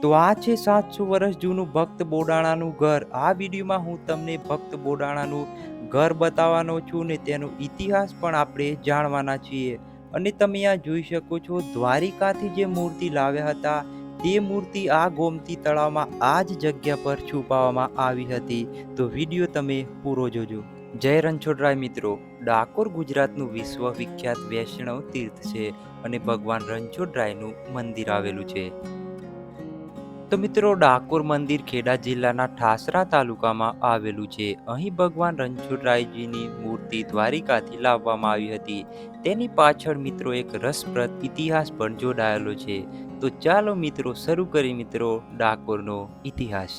તો આ છે 700 વર્ષ જૂનું ભક્ત બોડાણાનું ઘર. આ વિડીયોમાં હું તમને ભક્ત બોડાણાનું ઘર બતાવવાનો છું ને તેનો ઇતિહાસ પણ આપણે જાણવાના છીએ. અને તમે આ જોઈ શકો છો, દ્વારિકાથી જે મૂર્તિ લાવ્યા હતા તે મૂર્તિ આ ગોમતી તળાવમાં આ જ જગ્યા પર છુપાવવામાં આવી હતી. તો વિડીયો તમે પૂરો જોજો. જય રણછોડરાય મિત્રો. ડાકોર ગુજરાતનું વિશ્વવિખ્યાત વૈષ્ણવ તીર્થ છે અને ભગવાન રણછોડરાયનું મંદિર આવેલું છે. તો મિત્રો, ડાકોર મંદિર ખેડા જિલ્લાના ઠાસરા તાલુકામાં આવેલું છે. અહીં ભગવાન રણછોડરાયજીની મૂર્તિ દ્વારિકાથી લાવવામાં આવી હતી. તેની પાછળ મિત્રો એક રસપ્રદ ઇતિહાસ પણ જોડાયેલો છે. તો ચાલો મિત્રો શરૂ કરી ડાકોરનો ઇતિહાસ.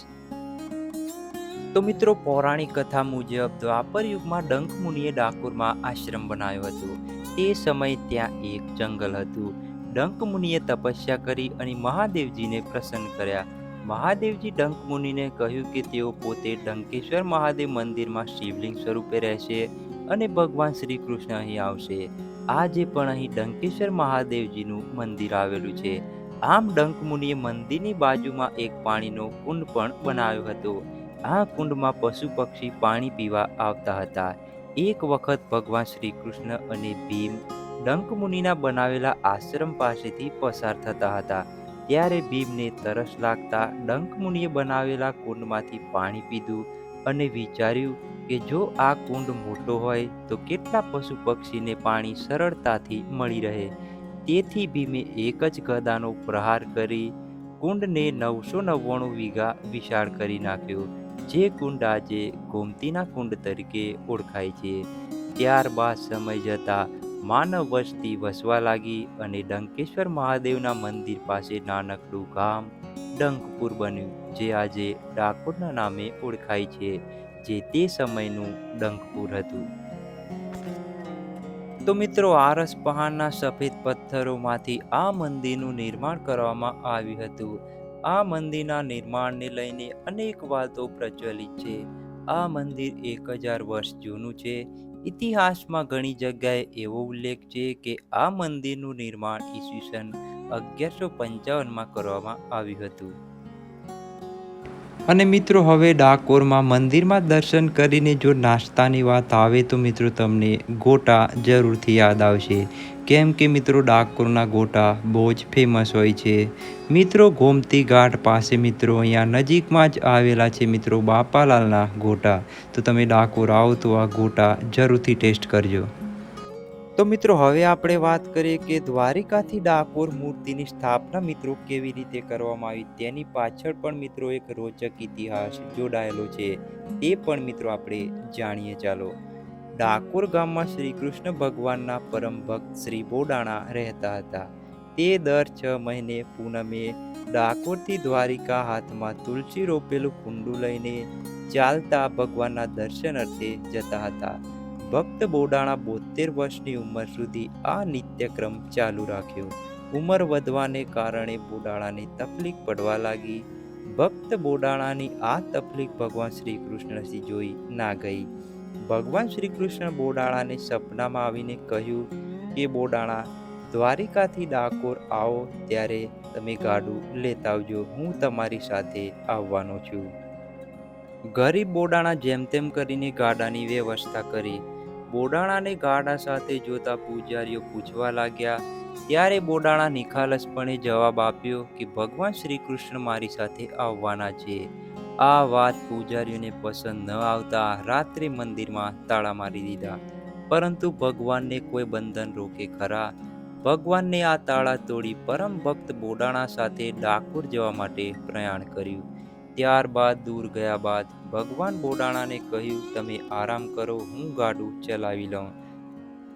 તો મિત્રો, પૌરાણિક કથા મુજબ દ્વાપર યુગમાં ડંક મુનિએ ડાકોરમાં આશ્રમ બનાવ્યો હતો. તે સમયે ત્યાં એક જંગલ હતું. ડંક મુનિએ તપસ્યા કરી અને મહાદેવજીને પ્રસન્ન કર્યા. મહાદેવજી ડંક મુનિને કહ્યું કે તેઓ પોતે ડંકેશ્વર મહાદેવ મંદિરમાં શિવલિંગ સ્વરૂપે રહેશે અને ભગવાન શ્રી કૃષ્ણ અહીં આવશે. આજે પણ અહીં ડંકેશ્વર મહાદેવજીનું મંદિર આવેલું છે. આમ ડંક મુનિએ મંદિરની બાજુમાં એક પાણીનો કુંડ પણ બનાવ્યો હતો. આ કુંડમાં પશુ પક્ષી પાણી પીવા આવતા હતા. એક વખત ભગવાન શ્રી કૃષ્ણ અને ભીમ ડંક મુનિના બનાવેલા આશ્રમ પાસેથી પસાર થતા હતા. ત્યારે ભીમને તરસ લાગતા ડંક મુનિએ બનાવેલા કુંડમાંથી પાણી પીધું અને વિચાર્યું કે જો આ કુંડ મોટો હોય તો કેટલા પશુ પક્ષીને પાણી સરળતાથી મળી રહે. તેથી ભીમે એક જ ગદાનો પ્રહાર કરી કુંડને 999 વીઘા વિશાળ કરી નાખ્યો, જે કુંડ આજે ગોમતીના કુંડ તરીકે ઓળખાય છે. ત્યારબાદ સમય જતા માનવ વસ્તી વસવા લાગી અને ડંકેશ્વર મહાદેવના મંદિર પાસે નાનકડું ગામ ડંકપુર બન્યું, જે આજે ડાકોરના નામે ઓળખાય છે, જે તે સમયનું ડંકપુર હતું. તો મિત્રો, આરસ પહાડના સફેદ પથ્થરોમાંથી આ મંદિરનું નિર્માણ કરવામાં આવ્યું હતું. આ મંદિરના નિર્માણને લઈને અનેક વાતો પ્રચલિત છે. આ મંદિર 1000 વર્ષ જૂનું છે. ઇતિહાસમાં ઘણી જગ્યાએ એવો ઉલ્લેખ છે કે આ મંદિરનું નિર્માણ ઈસવીસન 1155માં કરવામાં આવ્યું હતું. અને મિત્રો, હવે ડાકોરમાં મંદિરમાં દર્શન કરીને જો નાસ્તાની વાત આવે તો મિત્રો તમને ગોટા જરૂરથી યાદ આવશે. કેમ કે મિત્રો, ડાકોરના ગોટા બહુ જ ફેમસ હોય છે. મિત્રો, ગોમતી ઘાટ પાસે મિત્રો અહીંયા નજીકમાં જ આવેલા છે મિત્રો બાપાલાલના ગોટા. તો તમે ડાકોર આવો તો આ ગોટા જરૂરથી ટેસ્ટ કરજો. તો મિત્રો, હવે આપણે વાત કરીએ કે દ્વારિકાથી ડાકોર મૂર્તિની સ્થાપના મિત્રો કેવી રીતે કરવામાં આવી. તેની પાછળ પણ મિત્રો એક રોચક ઇતિહાસ જોડાયેલો છે. તે પણ મિત્રો આપણે જાણીએ. ચાલો. ડાકોર ગામમાં શ્રી કૃષ્ણ ભગવાનના પરમ ભક્ત શ્રી બોડાણા રહેતા હતા. તે દર 6 મહિને પૂનમે ડાકોરથી દ્વારિકા હાથમાં તુલસી રોપેલું કુંડું લઈને ચાલતા ભગવાનના દર્શન અર્થે જતા હતા. ભક્ત બોડાણા 72 વર્ષની ઉંમર સુધી આ નિત્યક્રમ ચાલુ રાખ્યો. ઉંમર વધવાને કારણે બોડાણાને તકલીફ પડવા લાગી. ભક્ત બોડાણાની આ તકલીફ ભગવાન શ્રી કૃષ્ણથી જોઈ ના ગઈ. ભગવાન શ્રી કૃષ્ણ બોડાણાને સપનામાં આવીને કહ્યું કે બોડાણા, દ્વારિકાથી ડાકોર આવો ત્યારે તમે ગાડું લેતા આવજો, હું તમારી સાથે આવવાનો છું. ગરીબ બોડાણા જેમ તેમ કરીને ગાડાની વ્યવસ્થા કરી. બોડાણાને ગાડા સાથે જોતા પૂજારીઓ પૂછવા લાગ્યા. ત્યારે બોડાણા નિખાલસપણે જવાબ આપ્યો કે ભગવાન શ્રી કૃષ્ણ મારી સાથે આવવાના છે. આ વાત પૂજારીઓને પસંદ ન આવતા રાત્રે મંદિરમાં તાળા મારી દીધા. પરંતુ ભગવાનને કોઈ બંધન રોકે ખરા? ભગવાનને આ તાળા તોડી પરમ ભક્ત બોડાણા સાથે ડાકોર જવા માટે પ્રયાણ કર્યું. ત્યારબાદ દૂર ગયા બાદ ભગવાન બોડાણાને કહ્યું, તમે આરામ કરો, હું ગાડું ચલાવી લઉં.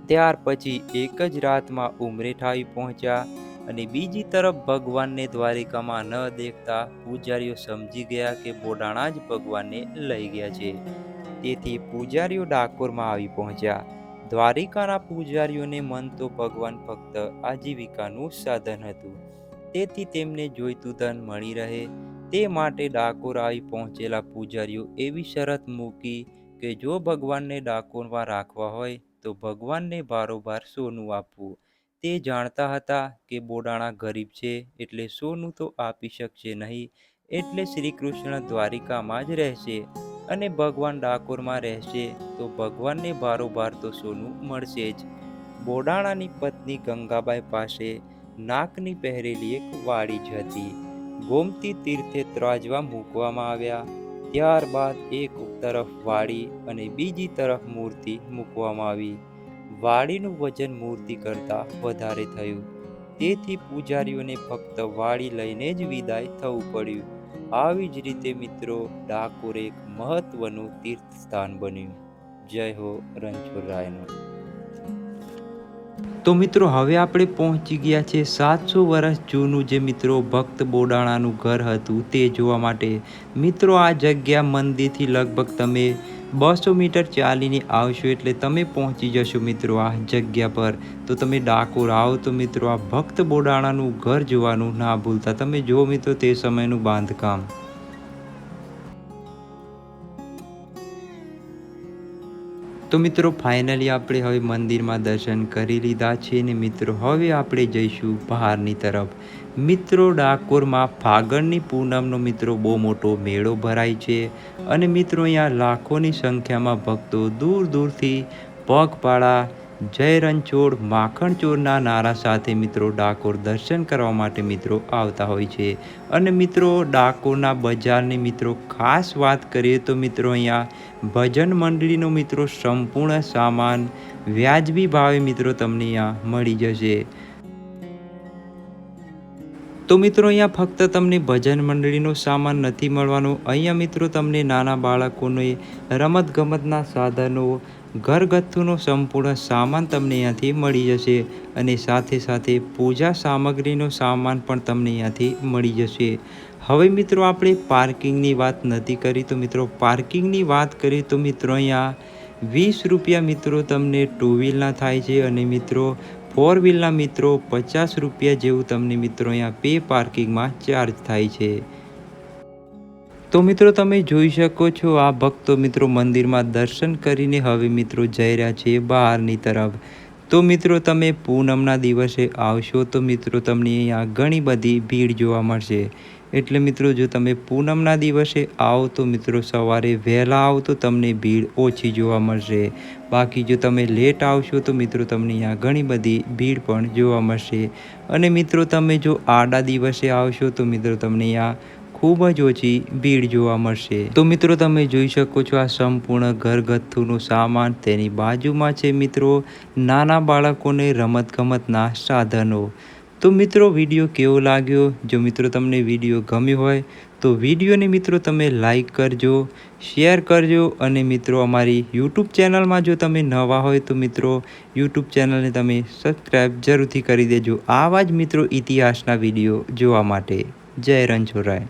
ત્યાર પછી એક જ રાતમાં ઉમરેઠ આવી પહોંચ્યા અને બીજી તરફ ભગવાનને દ્વારિકામાં ન દેખતા પૂજારીઓ સમજી ગયા કે બોડાણા જ ભગવાનને લઈ ગયા છે. તેથી પૂજારીઓ ડાકોરમાં આવી પહોંચ્યા. દ્વારિકાના પૂજારીઓને મન તો ભગવાન ફક્ત આજીવિકાનું સાધન હતું. તેથી તેમને જોઈતું ધન મળી રહે તે માટે ડાકોર આવી પહોંચેલા પૂજારીઓ એવી શરત મૂકી કે જો ભગવાનને ડાકોરમાં રાખવા હોય તો ભગવાનને બારોબાર સોનું આપવું. તે જાણતા હતા કે બોડાણા ગરીબ છે એટલે સોનું તો આપી શકશે નહીં, એટલે શ્રી કૃષ્ણ દ્વારિકામાં જ રહેશે અને ભગવાન ડાકોરમાં રહેશે તો ભગવાનને બારોબાર તો સોનું મળશે જ. બોડાણાની પત્ની ગંગાબાઈ પાસે નાકની પહેરેલી એક વાડી જ હતી. ગોમતી તીર્થે ત્રાજવા મૂકવામાં આવ્યા. ત્યારબાદ એક તરફ વાડી અને બીજી તરફ મૂર્તિ મૂકવામાં આવી. વાડીનું વજન મૂર્તિ કરતાં વધારે થયું, તેથી પૂજારીઓને ફક્ત વાડી લઈને જ વિદાય થવું પડ્યું. આવી જ રીતે મિત્રો ડાકોર એક મહત્વનું તીર્થ સ્થાન બન્યું. જય હો રણછોડરાયનો. તો મિત્રો હવે આપણે પહોંચી ગયા છે 700 વર્ષ જૂનું જે મિત્રો ભક્ત બોડાણાનું ઘર હતું તે જોવા માટે. મિત્રો આ જગ્યા મંદિરથી લગભગ તમે 200 મીટર ચાલીને આવશો એટલે તમે પહોંચી જશો મિત્રો આ જગ્યા પર. તો તમે ડાકોર આવો તો મિત્રો આ ભક્ત બોડાણાનું ઘર જોવાનું ના ભૂલતા. તમે જુઓ મિત્રો તે સમયનું બાંધકામ. તો મિત્રો ફાઇનલી આપણે હવે મંદિરમાં દર્શન કરી લીધા છે ને મિત્રો હવે આપણે જઈશું બહારની તરફ. મિત્રો ડાકોરમાં ફાગણની પૂનમનો મિત્રો બહુ મોટો મેળો ભરાય છે અને મિત્રો અહીંયા લાખોની સંખ્યામાં ભક્તો દૂર દૂરથી પગપાળા જય રણછોડ માખણચોરના નારા સાથે મિત્રો ડાકોર દર્શન કરવા માટે મિત્રો આવતા હોય છે. અને મિત્રો ડાકોરના બજારની મિત્રો ખાસ વાત કરીએ તો મિત્રો અહીંયા ભજન મંડળીનો મિત્રો સંપૂર્ણ સામાન વ્યાજબી ભાવે મિત્રો તમને અહીંયા મળી જશે. તો મિત્રો અહીંયા ફક્ત તમને ભજન મંડળીનો સામાન નથી મળવાનો, અહીંયા મિત્રો તમને નાના બાળકોને રમતગમતના સાધનો, ઘરગથ્થુનો સંપૂર્ણ સામાન તમને અહીંયાથી મળી જશે અને સાથે સાથે પૂજા સામગ્રીનો સામાન પણ તમને અહીંયાથી મળી જશે. હવે મિત્રો આપણે પાર્કિંગની વાત નથી કરી, તો મિત્રો પાર્કિંગની વાત કરીએ તો મિત્રો અહીંયા 20 રૂપિયા મિત્રો તમને ટુ વ્હીલના થાય છે અને મિત્રો 4 વ્હીલના મિત્રો 50 રૂપિયા જેવું તમને મિત્રો અહીંયા પે પાર્કિંગમાં ચાર્જ થાય છે. તો મિત્રો તમે જોઈ શકો છો આ ભક્તો મિત્રો મંદિરમાં દર્શન કરીને હવે મિત્રો જઈ રહ્યા છે બહારની તરફ. તો મિત્રો તમે પૂનમના દિવસે આવશો તો મિત્રો તમને અહીંયા ઘણી બધી ભીડ જોવા મળશે. એટલે મિત્રો જો તમે પૂનમના દિવસે આવો તો મિત્રો સવારે વહેલા આવો તો તમને ભીડ ઓછી જોવા મળશે. બાકી જો તમે લેટ આવશો તો મિત્રો તમને અહીંયા ઘણી બધી ભીડ પણ જોવા મળશે. અને મિત્રો તમે જો આડા દિવસે આવશો તો મિત્રો તમને અહીંયા ખૂબ જ ઓછી ભીડ જોવા મળશે. તો મિત્રો તમે જોઈ શકો છો આ સંપૂર્ણ ઘરગથ્થુનું સામાન, તેની બાજુમાં છે મિત્રો નાના બાળકોને રમતગમતના સાધનો. તો મિત્રો વિડીયો કેવો લાગ્યો? જો મિત્રો તમને વિડીયો ગમ્યો હોય તો વિડીયોને મિત્રો તમે લાઈક કરજો, શેર કરજો અને મિત્રો અમારી યુટ્યુબ ચેનલમાં જો તમે નવા હોય તો મિત્રો યુટ્યુબ ચેનલને તમે સબસ્ક્રાઈબ જરૂરથી કરી દેજો આવા જ મિત્રો ઇતિહાસના વિડીયો જોવા માટે. જય રણછોડરાય.